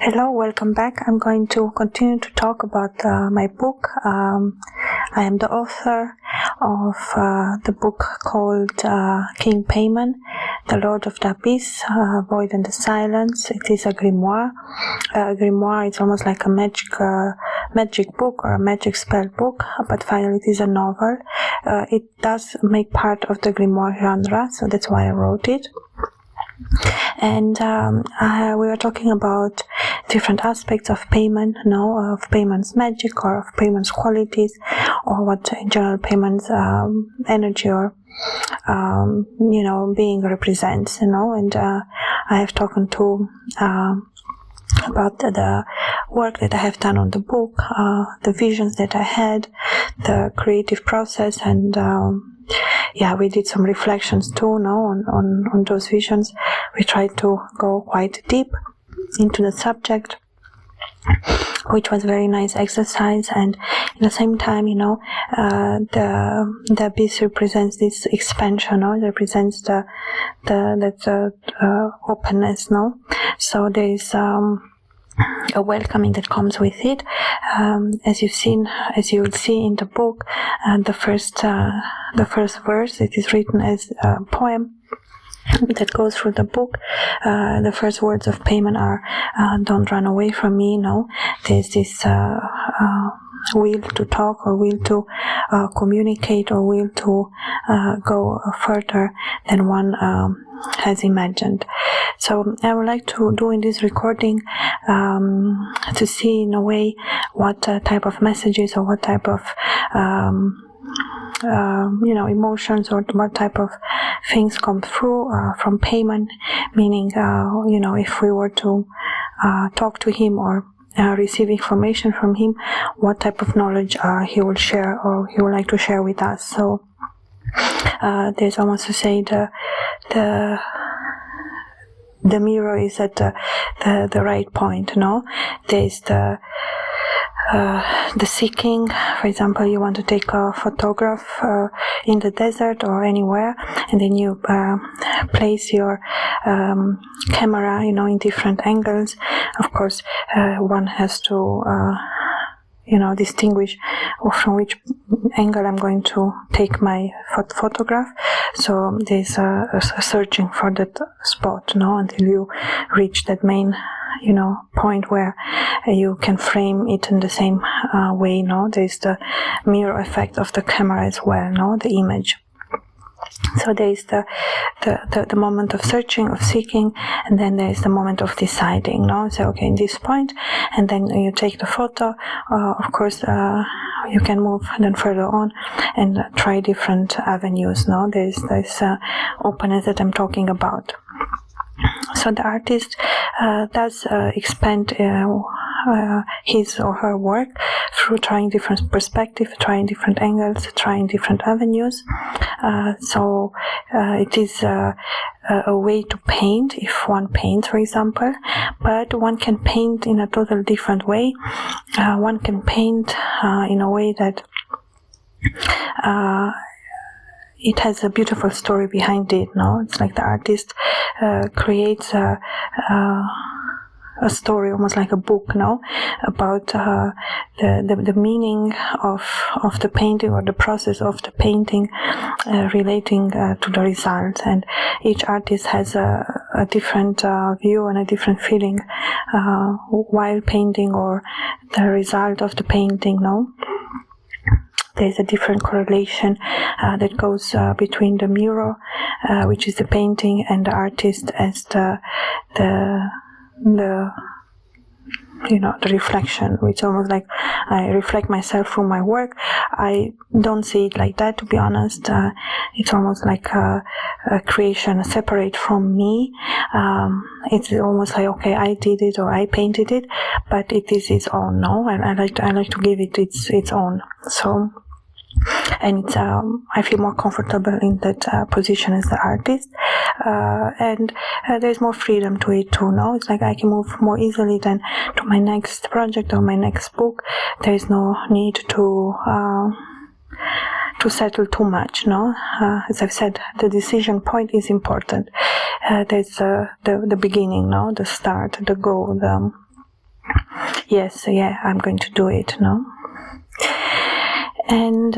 Hello, welcome back. I'm going to continue to talk about my book. I am the author of the book called King Paimon, The Lord of the Abyss, Void and the Silence. It is a grimoire. Grimoire is almost like a magic book or a magic spell book, but finally it is a novel. It does make part of the grimoire genre, so that's why I wrote it. And we were talking about different aspects of Paimon, of Paimon's magic or of Paimon's qualities, or what in general Paimon's energy or being represents, and I have talked to about the work that I have done on the book, the visions that I had, the creative process, and we did some reflections too, on those visions. We tried to go quite deep into the subject, which was a very nice exercise. And at the same time, the abyss represents this expansion, it represents the openness, So there is a welcoming that comes with it. As you will see in the book, the first verse, it is written as a poem that goes through the book. The first words of Paimon are, "Don't run away from me." There's this will to talk, or will to communicate, or will to go further than one has imagined. So I would like to do in this recording to see in a way what type of messages or what type of emotions or what type of things come through from Paimon, meaning if we were to talk to him or receive information from him, what type of knowledge he will share or he would like to share with us. So there's almost to say the mirror is at the right point. There's the seeking. For example, you want to take a photograph in the desert or anywhere, and then you place your camera, in different angles. Of course, one has to distinguish from which angle I'm going to take my photograph. So there's a searching for that spot, until you reach that main point where you can frame it in the same way. There's the mirror effect of the camera as well, the image. So there is the moment of searching, of seeking, and then there is the moment of deciding. So okay, in this point, and then you take the photo. Of course, you can move then further on and try different avenues. There's this openness that I'm talking about. So the artist does expand his or her work through trying different perspectives, trying different angles, trying different avenues. So it is a way to paint, if one paints, for example, but one can paint in a totally different way. One can paint in a way that it has a beautiful story behind it. It's like the artist creates a story, almost like a book, about the meaning of the painting, or the process of the painting, relating to the result. And each artist has a different view and a different feeling while painting, or the result of the painting. There's a different correlation that goes between the mirror, which is the painting, and the artist as the reflection, which almost like I reflect myself through my work. I don't see it like that, to be honest. It's almost like a creation separate from me. It's almost like, okay, I did it or I painted it, but it is its own. And I like to give it its own. So. And it's, I feel more comfortable in that position as the artist, and there's more freedom to it too. It's like I can move more easily than to my next project or my next book. There is no need to settle too much. As I've said, the decision point is important. There's the beginning, the start, the goal, yes, yeah, I'm going to do it, no? And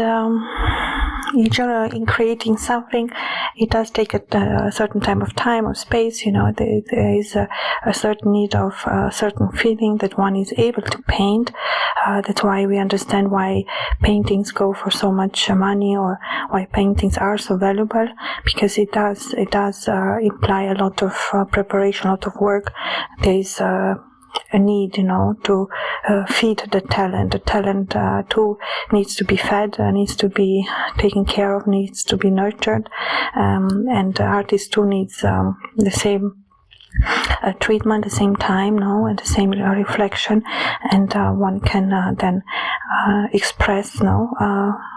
in general, in creating something, it does take a certain time of time or space, you know. There is a certain need of a certain feeling that one is able to paint. That's why we understand why paintings go for so much money, or why paintings are so valuable, because it does imply a lot of preparation, a lot of work. There is a need, you know, to feed the talent. The talent too needs to be fed, needs to be taken care of, needs to be nurtured, and the artist too needs the same treatment, the same time, no, and the same reflection, and one can then express, no,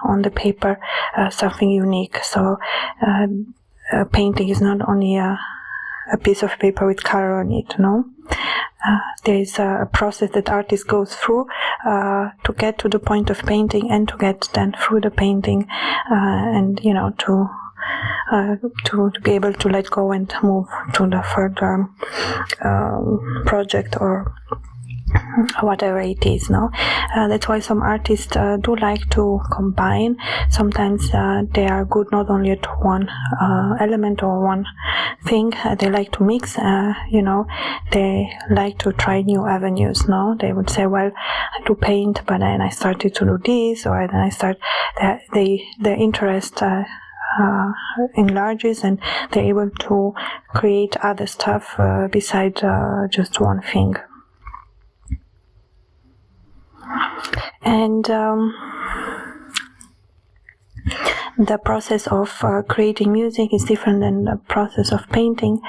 on the paper something unique. So painting is not only a piece of paper with color on it, no. There is a process that artists go through to get to the point of painting, and to get then through the painting, and you know, to be able to let go and move to the further project or whatever it is, no? That's why some artists do like to combine. Sometimes they are good not only at one element or one thing. They like to mix, you know. They like to try new avenues, no? They would say, well, I do paint, but then I started to do this, or then I start, their interest enlarges, and they're able to create other stuff beside just one thing. And the process of creating music is different than the process of painting.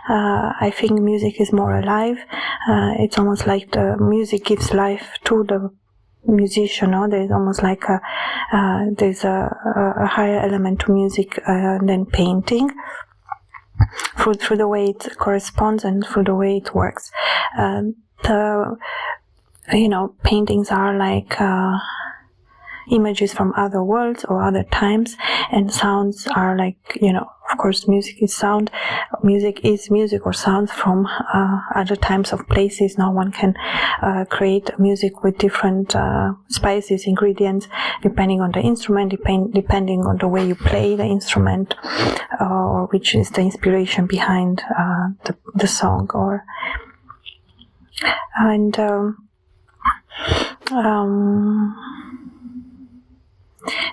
I think music is more alive. It's almost like the music gives life to the musician, no? There's almost like there's a higher element to music than painting, through the way it corresponds and through the way it works. You know, paintings are like images from other worlds or other times, and sounds are like, you know, of course music is sound, music is music or sounds from other times of places. Now one can create music with different spices, ingredients, depending on the instrument, depending on the way you play the instrument, or which is the inspiration behind the song, or and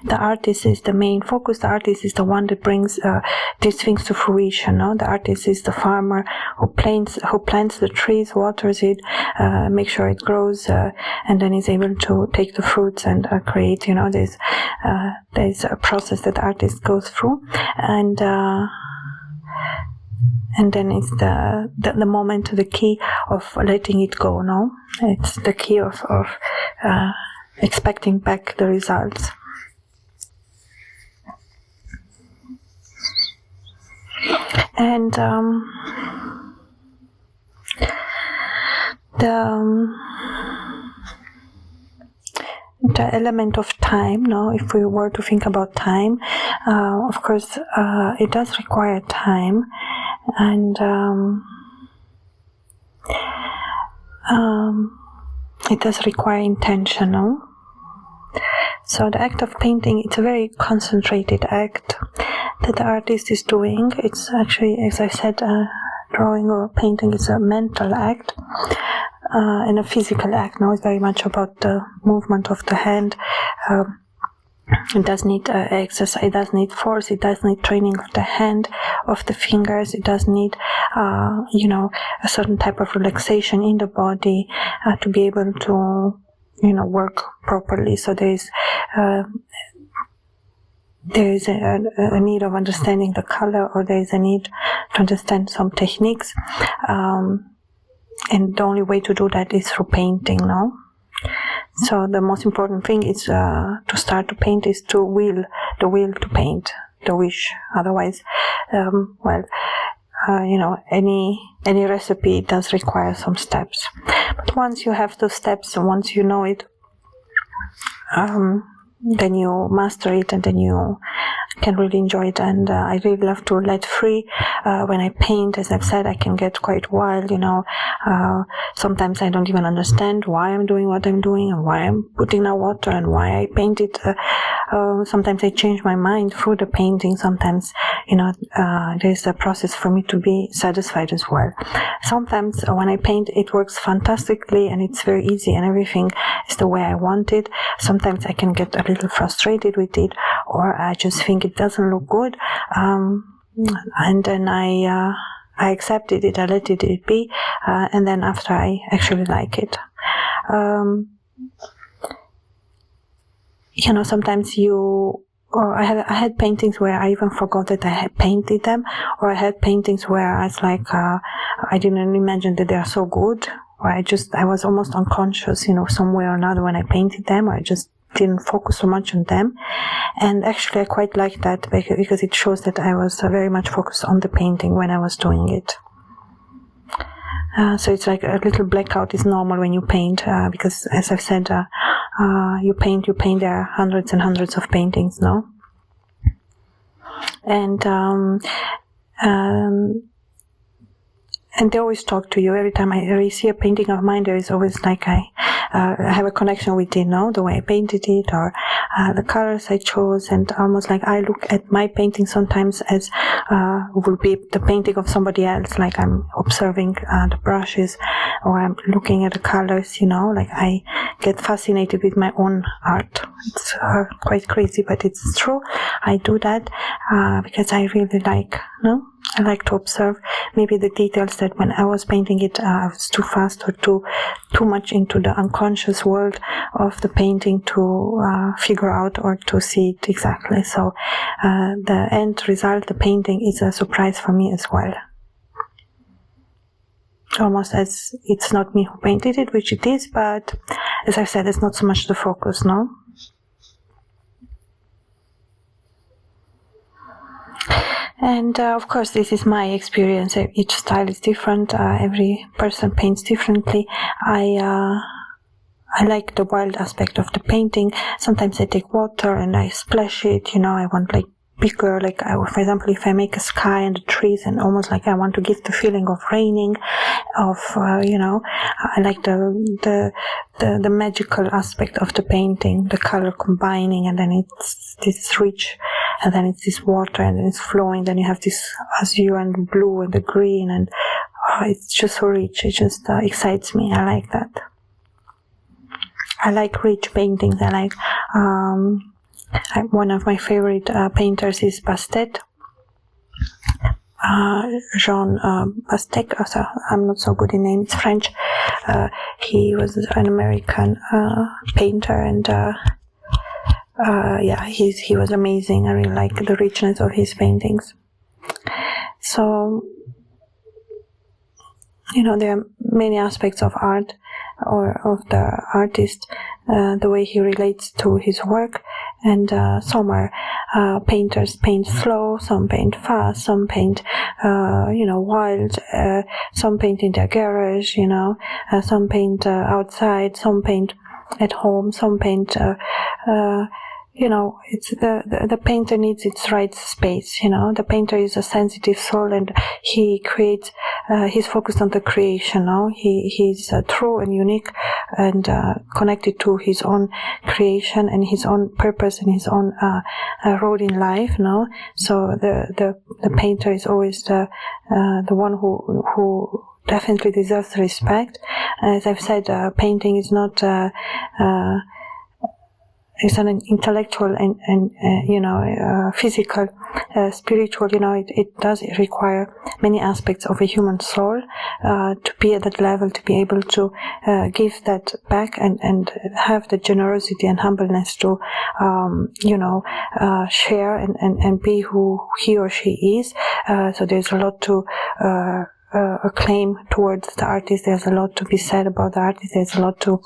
the artist is the main focus. The artist is the one that brings these things to fruition, no? The artist is the farmer who plants the trees, waters it, makes sure it grows, and then is able to take the fruits and create, you know. There's a process that the artist goes through, and then it's the moment, the key of letting it go, no? It's the key of expecting back the results. And the element of time, no? If we were to think about time, of course, it does require time, and it does require intention, no? So the act of painting, it's a very concentrated act that the artist is doing. It's actually, as I said, drawing or painting is a mental act and a physical act. Now it's very much about the movement of the hand. It does need exercise, it does need force, it does need training of the hand, of the fingers, it does need, you know, a certain type of relaxation in the body to be able to, you know, work properly. So there is a need of understanding the color, or there is a need to understand some techniques, and the only way to do that is through painting, no? So the most important thing is to start to paint is to will to paint, the wish. Otherwise, you know, any recipe does require some steps. But once you have those steps, once you know it, then you master it, and then you can really enjoy it, and I really love to let free. When I paint, as I've said, I can get quite wild, sometimes I don't even understand why I'm doing what I'm doing and why I'm putting out water and why I paint it. Sometimes I change my mind through the painting. Sometimes, there's a process for me to be satisfied as well. Sometimes when I paint, it works fantastically and it's very easy and everything is the way I want it. Sometimes I can get a little frustrated with it, or I just think it doesn't look good, and then I accepted it, I let it be, and then after I actually like it. Sometimes I had paintings where I even forgot that I had painted them, or I had paintings where I was like, I didn't imagine that they are so good, or I was almost unconscious, some way or another when I painted them, or I just didn't focus so much on them. And actually I quite like that, because it shows that I was very much focused on the painting when I was doing it. So it's like a little blackout is normal when you paint, because as I've said, you paint, there are hundreds and hundreds of paintings, no? And they always talk to you. Every time I see a painting of mine, there is always like I have a connection with it, the way I painted it, or the colors I chose, and almost like I look at my painting sometimes as would be the painting of somebody else, like I'm observing the brushes, or I'm looking at the colors, like I get fascinated with my own art. It's quite crazy, but it's true. I do that because I really like, I like to observe maybe the details that when I was painting it, I was too fast or too much into the unconscious world of the painting to figure out or to see it exactly. So the end result, the painting, is a surprise for me as well. Almost as it's not me who painted it, which it is, but as I said, it's not so much the focus, no? And of course, this is my experience. Each style is different. Every person paints differently. I like the wild aspect of the painting. Sometimes I take water and I splash it. I want like bigger, for example, if I make a sky and the trees, and almost like I want to give the feeling of raining, of I like the magical aspect of the painting, the color combining, and then it's this rich, and then it's this water, and then it's flowing, then you have this azure and blue and the green, and it's just so rich. It just excites me. I like that. I like rich paintings. I like one of my favorite painters is Bastet, Jean Bastet. I'm not so good in names. It's French. He was an American painter, and he was amazing. I really like the richness of his paintings. So, there are many aspects of art, or of the artist, the way he relates to his work, and some are painters paint slow, some paint fast, some paint wild, some paint in their garage, some paint outside, some paint at home, some paint it's the painter needs its right space. The painter is a sensitive soul, and he creates. He's focused on the creation. He's true and unique, and connected to his own creation and his own purpose and his own road in life. So the painter is always the one who definitely deserves respect. As I've said, painting is not. It's an intellectual and physical, spiritual. It does require many aspects of a human soul to be at that level, to be able to give that back and have the generosity and humbleness to share and be who he or she is. So there's a lot to a claim towards the artist. There's a lot to be said about the artist. There's a lot to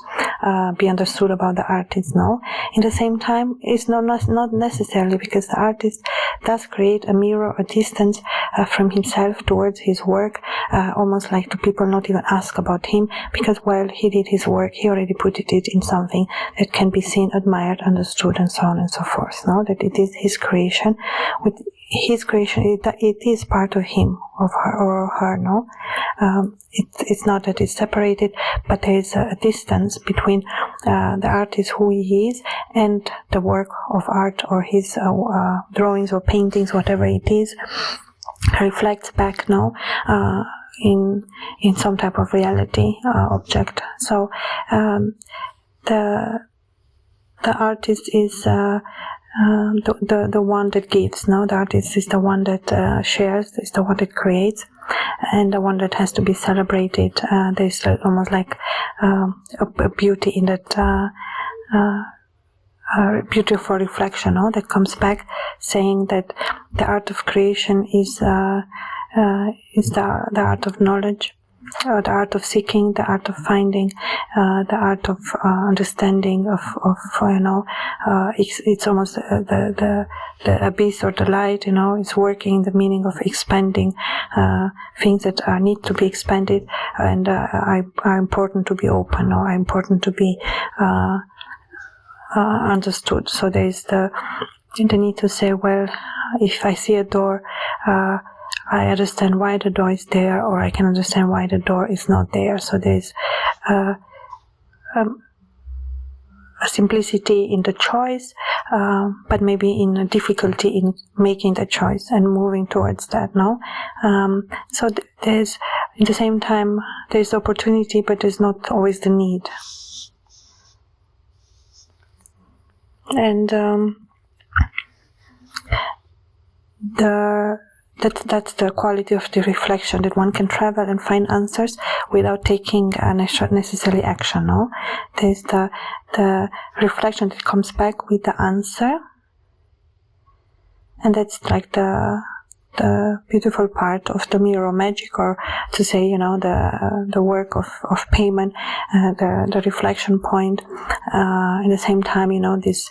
be understood about the artist. No, in the same time, it's not necessarily, because the artist does create a mirror, a distance from himself towards his work, almost like the people not even ask about him, because while he did his work, he already put it in something that can be seen, admired, understood, and so on and so forth. No, that it is his creation. With his creation, it is part of him, of her, or her. No, it's not that it's separated, but there is a distance between the artist, who he is, and the work of art, or his drawings or paintings, whatever it is, reflects back now in some type of reality object. So the artist is the one that gives. No, the artist is the one that shares, is the one that creates, and the one that has to be celebrated. There's almost like a beauty in that beautiful reflection, no, that comes back, saying that the art of creation is the art of knowledge, the art of seeking, the art of finding, the art of understanding of it's almost the abyss or the light, is working the meaning of expanding things that need to be expanded and are important to be open, or are important to be understood. So there is the need to say, well, if I see a door, I understand why the door is there, or I can understand why the door is not there. So there's a simplicity in the choice, but maybe in a difficulty in making the choice and moving towards that. No, so there's, at the same time, there's opportunity, but there's not always the need. And that's the quality of the reflection, that one can travel and find answers without taking necessarily action. No, there's the reflection that comes back with the answer, and that's like the beautiful part of the mirror magic, or to say, the work of Paimon, the reflection point. At the same time, this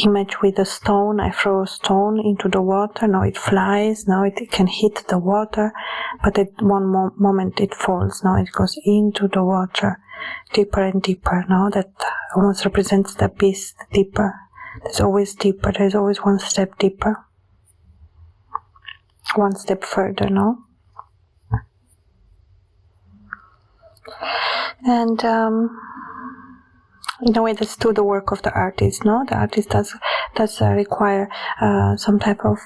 image with a stone. I throw a stone into the water. Now it flies. Now it can hit the water, but at one moment it falls. Now it goes into the water, deeper and deeper. Now that almost represents the abyss, deeper. There's always deeper. There's always one step deeper, one step further. No, and in a way, that's too the work of the artist. No, the artist does require some type of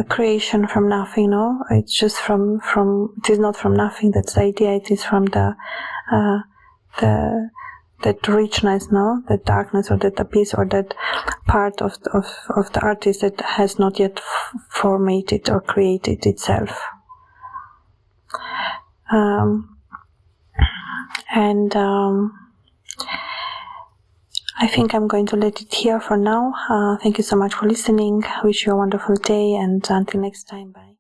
creation from nothing. No, it's just from. It is not from nothing. That's the idea. It is from that richness, no, that darkness, or that abyss, or that part of the artist that has not yet formated or created itself. I think I'm going to let it here for now. Thank you so much for listening. Wish you a wonderful day, and until next time, bye.